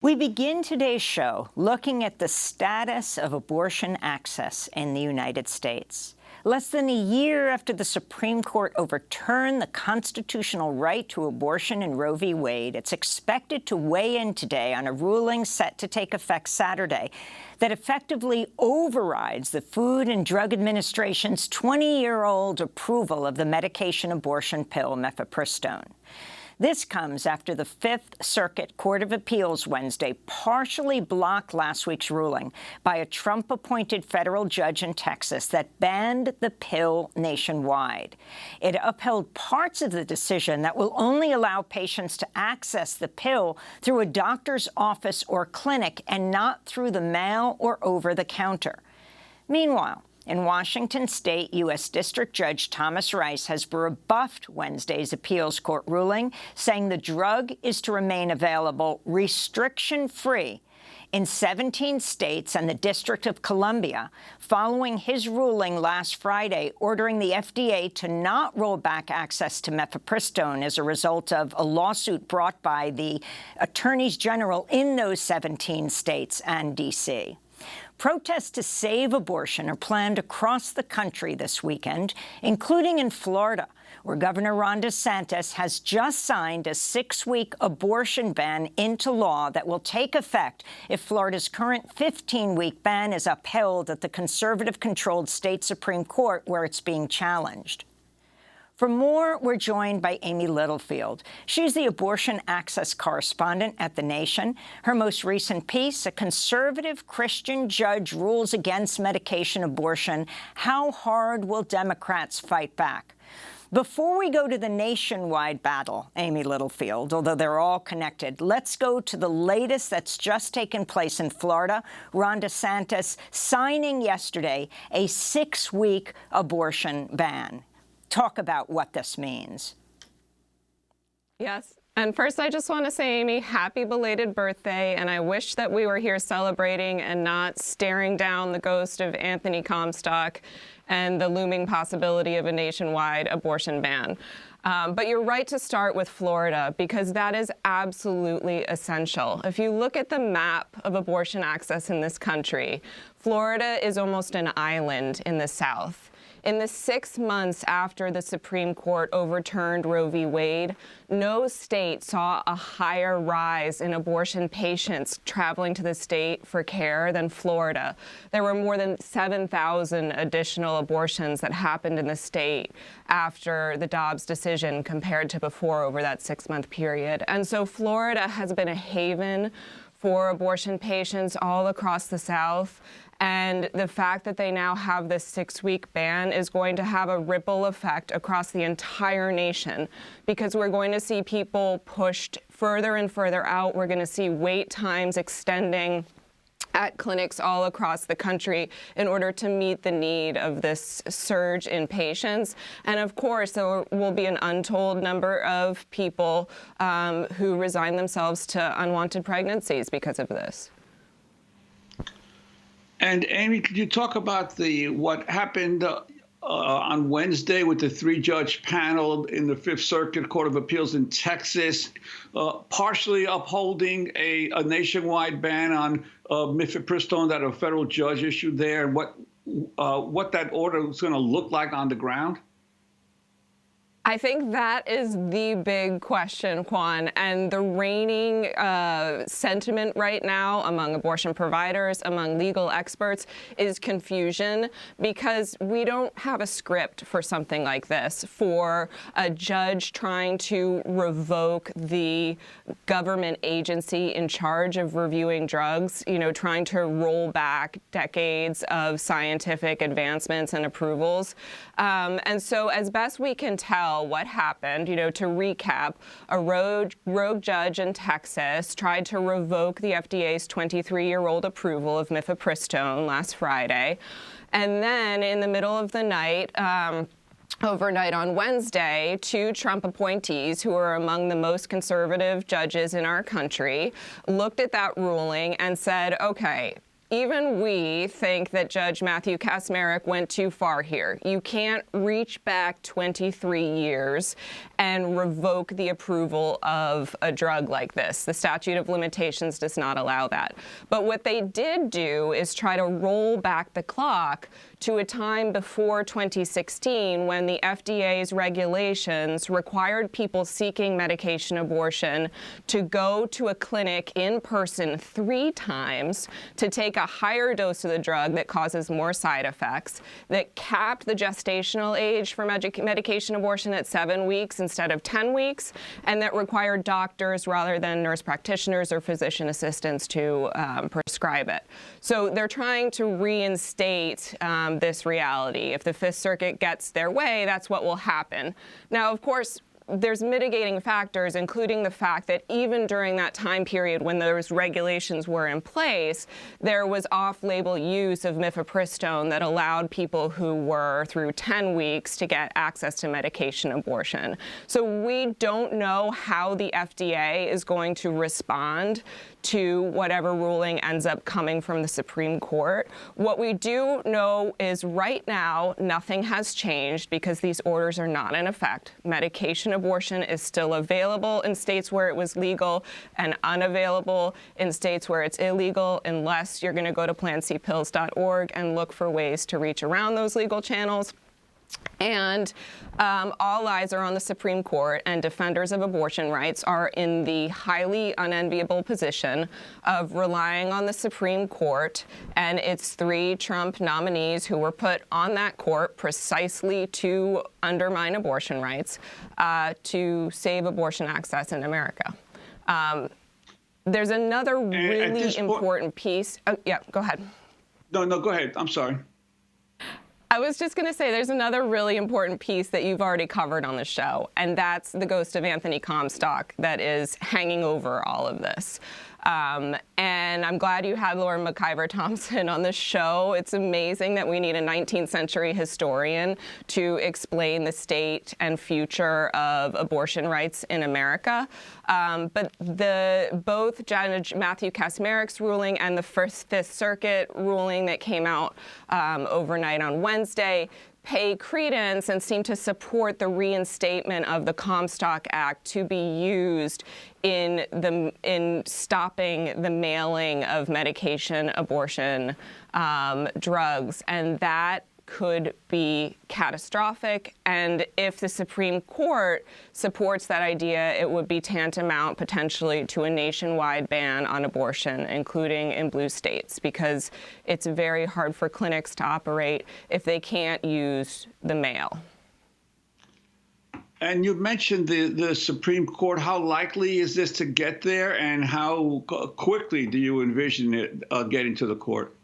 We begin today's show looking at the status of abortion access in the United States. Less than a year after the Supreme Court overturned the constitutional right to abortion in Roe v. Wade, it's expected to weigh in today on a ruling set to take effect Saturday that effectively overrides the Food and Drug Administration's 20-year-old approval of the medication abortion pill mifepristone. This comes after the Fifth Circuit Court of Appeals Wednesday partially blocked last week's ruling by a Trump-appointed federal judge in Texas that banned the pill nationwide. It upheld parts of the decision that will only allow patients to access the pill through a doctor's office or clinic and not through the mail or over-the-counter. Meanwhile, in Washington State, U.S. District Judge Thomas Rice has rebuffed Wednesday's appeals court ruling, saying the drug is to remain available restriction-free in 17 states and the District of Columbia, following his ruling last Friday ordering the FDA to not roll back access to mifepristone as a result of a lawsuit brought by the attorneys general in those 17 states and D.C. Protests to save abortion are planned across the country this weekend, including in Florida, where Governor Ron DeSantis has just signed a 6-week abortion ban into law that will take effect if Florida's current 15-week ban is upheld at the conservative-controlled state Supreme Court, where it's being challenged. For more, we're joined by Amy Littlefield. She's the abortion access correspondent at The Nation. Her most recent piece, A Conservative Christian Judge Rules Against Medication Abortion, How Hard Will Democrats Fight Back? Before we go to the nationwide battle, Amy Littlefield, although they're all connected, let's go to the latest that's just taken place in Florida. Ron DeSantis signing yesterday a 6-week abortion ban. Talk about what this means. Yes. And first, I just want to say, Amy, happy belated birthday. And I wish that we were here celebrating and not staring down the ghost of Anthony Comstock and the looming possibility of a nationwide abortion ban. But you're right to start with Florida, because that is absolutely essential. If you look at the map of abortion access in this country, Florida is almost an island in the South. In the 6 months after the Supreme Court overturned Roe v. Wade, no state saw a higher rise in abortion patients traveling to the state for care than Florida. There were more than 7,000 additional abortions that happened in the state after the Dobbs decision compared to before over that 6-month period. And so Florida has been a haven for abortion patients all across the South. And the fact that they now have this 6-week ban is going to have a ripple effect across the entire nation, because we're going to see people pushed further and further out. We're going to see wait times extending at clinics all across the country in order to meet the need of this surge in patients. And of course, there will be an untold number of people who resign themselves to unwanted pregnancies because of this. And Amy, could you talk about what happened on Wednesday with the 3-judge panel in the Fifth Circuit Court of Appeals in Texas, partially upholding a nationwide ban on mifepristone that a federal judge issued there, and what that order was going to look like on the ground? I think that is the big question, Juan, and the reigning sentiment right now among abortion providers, among legal experts, is confusion, because we don't have a script for something like this, for a judge trying to revoke the government agency in charge of reviewing drugs, trying to roll back decades of scientific advancements and approvals. And so as best we can tell, what happened, to recap, a rogue judge in Texas tried to revoke the FDA's 23-year-old approval of mifepristone last Friday. And then in the middle of the night, overnight on Wednesday, 2 Trump appointees, who are among the most conservative judges in our country, looked at that ruling and said, okay, even we think that Judge Matthew Kacsmaryk went too far here. You can't reach back 23 years and revoke the approval of a drug like this. The statute of limitations does not allow that. But what they did do is try to roll back the clock to a time before 2016 when the FDA's regulations required people seeking medication abortion to go to a clinic in person 3 times to take a higher dose of the drug that causes more side effects, that capped the gestational age for medication abortion at 7 weeks instead of 10 weeks, and that required doctors rather than nurse practitioners or physician assistants to prescribe it. So they're trying to reinstate this reality. If the Fifth Circuit gets their way, that's what will happen. Now, of course, there's mitigating factors, including the fact that even during that time period when those regulations were in place, there was off-label use of mifepristone that allowed people who were through 10 weeks to get access to medication abortion. So we don't know how the FDA is going to respond to whatever ruling ends up coming from the Supreme Court. What we do know is right now, nothing has changed because these orders are not in effect. Medication abortion is still available in states where it was legal and unavailable in states where it's illegal, unless you're going to go to PlanCpills.org and look for ways to reach around those legal channels. And all eyes are on the Supreme Court, and defenders of abortion rights are in the highly unenviable position of relying on the Supreme Court and its 3 Trump nominees who were put on that court precisely to undermine abortion rights to save abortion access in America. There's another really important piece. Oh, yeah, go ahead. No, go ahead. I'm sorry. I was just going to say there's another really important piece that you've already covered on the show, and that's the ghost of Anthony Comstock that is hanging over all of this. And I'm glad you had Lauren McIver Thompson on the show. It's amazing that we need a 19th century historian to explain the state and future of abortion rights in America. But both Judge Matthew Kacsmaryk's ruling and the Fifth Circuit ruling that came out overnight on Wednesday pay credence and seem to support the reinstatement of the Comstock Act to be used in stopping the mailing of medication abortion drugs, and that could be catastrophic. And if the Supreme Court supports that idea, it would be tantamount potentially to a nationwide ban on abortion, including in blue states, because it's very hard for clinics to operate if they can't use the mail. And you mentioned the Supreme Court. How likely is this to get there, and how quickly do you envision it getting to the court?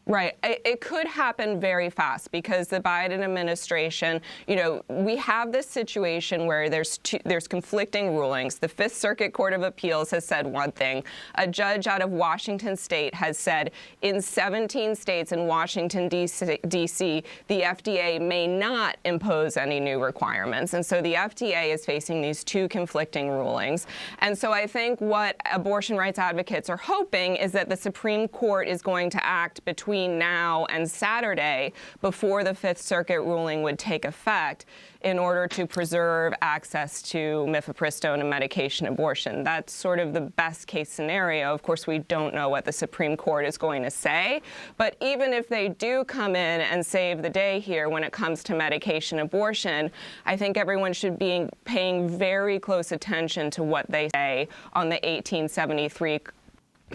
Right. It could happen very fast because the Biden administration, we have this situation where there's conflicting rulings. The Fifth Circuit Court of Appeals has said one thing. A judge out of Washington State has said in 17 states in Washington, D.C., the FDA may not impose any new requirements. And so the FDA is facing these 2 conflicting rulings. And so I think what abortion rights advocates are hoping is that the Supreme Court is going to act between now and Saturday, before the Fifth Circuit ruling would take effect, in order to preserve access to mifepristone and medication abortion. That's sort of the best case scenario. Of course, we don't know what the Supreme Court is going to say, but even if they do come in and save the day here when it comes to medication abortion, I think everyone should be paying very close attention to what they say on the 1873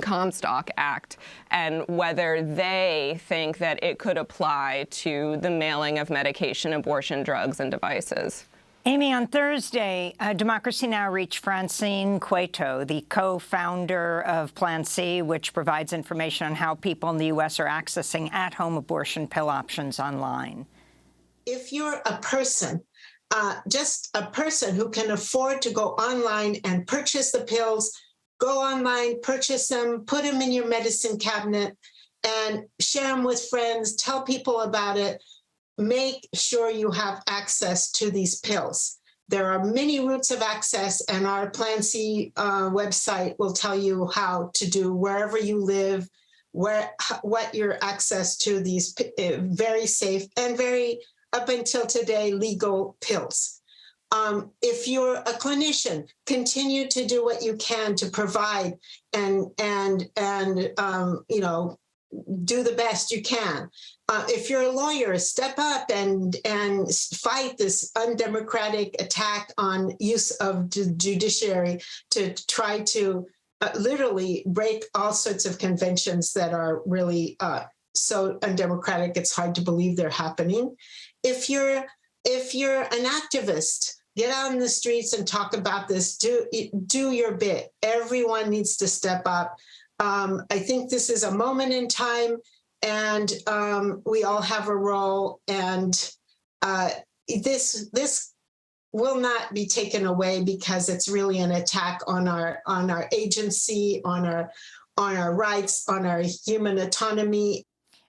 Comstock Act and whether they think that it could apply to the mailing of medication abortion drugs and devices. Amy, on Thursday, Democracy Now! Reached Francine Cueto, the co-founder of Plan C, which provides information on how people in the U.S. are accessing at-home abortion pill options online. If you're a person, just a person who can afford to go online and purchase the pills, go online, purchase them, put them in your medicine cabinet, and share them with friends, tell people about it. Make sure you have access to these pills. There are many routes of access, and our Plan C website will tell you how to do wherever you live, what your access to these very safe and very, up until today, legal pills. If you're a clinician, continue to do what you can to provide and do the best you can. If you're a lawyer, step up and fight this undemocratic attack on use of the judiciary to try to literally break all sorts of conventions that are really so undemocratic it's hard to believe they're happening. If you're an activist, get out in the streets and talk about this. Do your bit. Everyone needs to step up. I think this is a moment in time, and we all have a role. And this will not be taken away because it's really an attack on our agency, on our rights, on our human autonomy.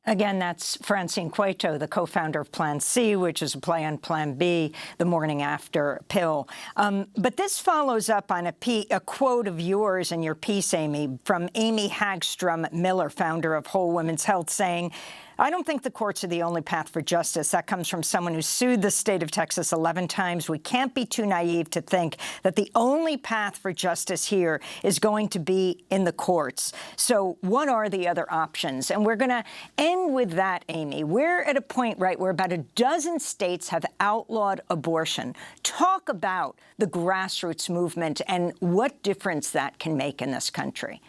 Again, that's Francine Cueto, the co-founder of Plan C, which is a play on Plan B, the morning after pill. But this follows up on a quote of yours in your piece, Amy, from Amy Hagstrom Miller, founder of Whole Women's Health, saying, "I don't think the courts are the only path for justice." That comes from someone who sued the state of Texas 11 times. We can't be too naive to think that the only path for justice here is going to be in the courts. So what are the other options? And we're going to end with that, Amy. We're at a point, right, where about a dozen states have outlawed abortion. Talk about the grassroots movement and what difference that can make in this country.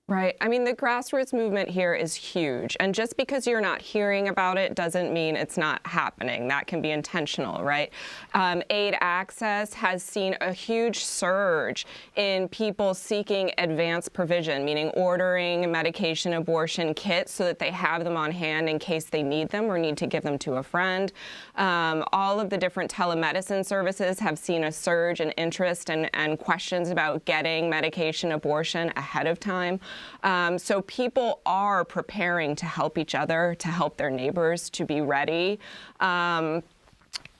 Right. I mean, the grassroots movement here is huge. And just because you're not hearing about it doesn't mean it's not happening. That can be intentional, right? Aid Access has seen a huge surge in people seeking advanced provision, meaning ordering medication abortion kits so that they have them on hand in case they need them or need to give them to a friend. All of the different telemedicine services have seen a surge in interest and questions about getting medication abortion ahead of time. So people are preparing to help each other, to help their neighbors, to be ready.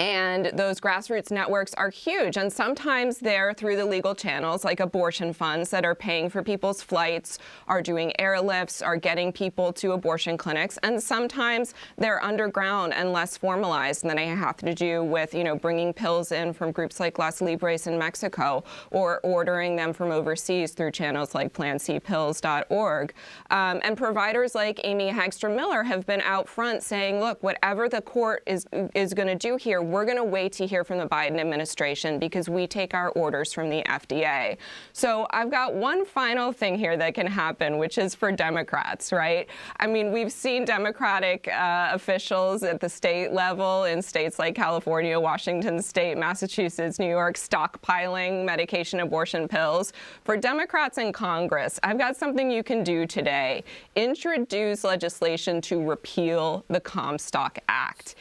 And those grassroots networks are huge. And sometimes they're through the legal channels, like abortion funds that are paying for people's flights, are doing airlifts, are getting people to abortion clinics. And sometimes they're underground and less formalized. And then they have to do with, bringing pills in from groups like Las Libres in Mexico, or ordering them from overseas through channels like PlanCpills.org. And providers like Amy Hagstrom Miller have been out front saying, look, whatever the court is going to do here, we're going to wait to hear from the Biden administration because we take our orders from the FDA. So I've got one final thing here that can happen, which is for Democrats, right? I mean, we've seen Democratic officials at the state level in states like California, Washington State, Massachusetts, New York, stockpiling medication abortion pills. For Democrats in Congress, I've got something you can do today. Introduce legislation to repeal the Comstock Act.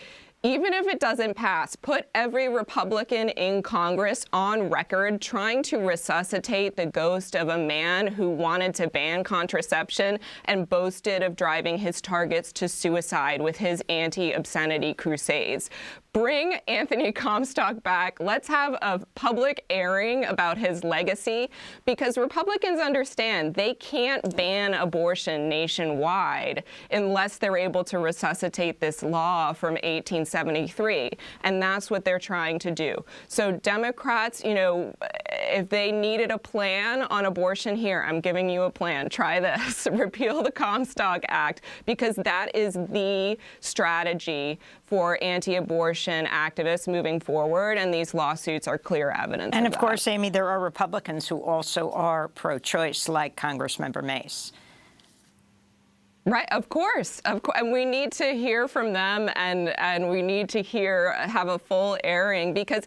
Even if it doesn't pass, put every Republican in Congress on record trying to resuscitate the ghost of a man who wanted to ban contraception and boasted of driving his targets to suicide with his anti-obscenity crusades. Bring Anthony Comstock back. Let's have a public airing about his legacy, because Republicans understand they can't ban abortion nationwide unless they're able to resuscitate this law from 1873. And that's what they're trying to do. So Democrats, if they needed a plan on abortion, here, I'm giving you a plan. Try this. Repeal the Comstock Act, because that is the strategy for anti-abortion activists moving forward, and these lawsuits are clear evidence And of of course, Amy, there are Republicans who also are pro-choice, like Congressmember Mace. Right, of course, and we need to hear from them, and we need to have a full airing, because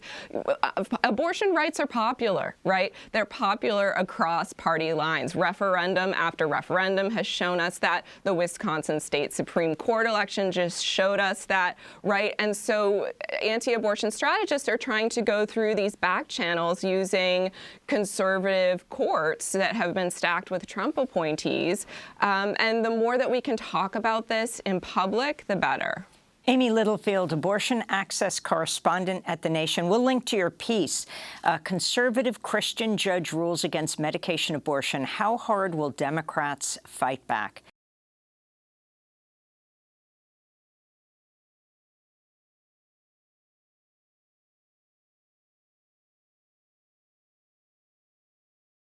abortion rights are popular, right? They're popular across party lines. Referendum after referendum has shown us that. The Wisconsin State Supreme Court election just showed us that, right? And so anti-abortion strategists are trying to go through these back channels using conservative courts that have been stacked with Trump appointees, and the more that we can talk about this in public, the better. Amy Littlefield, abortion access correspondent at The Nation. We'll link to your piece. A conservative Christian judge rules against medication abortion. How hard will Democrats fight back?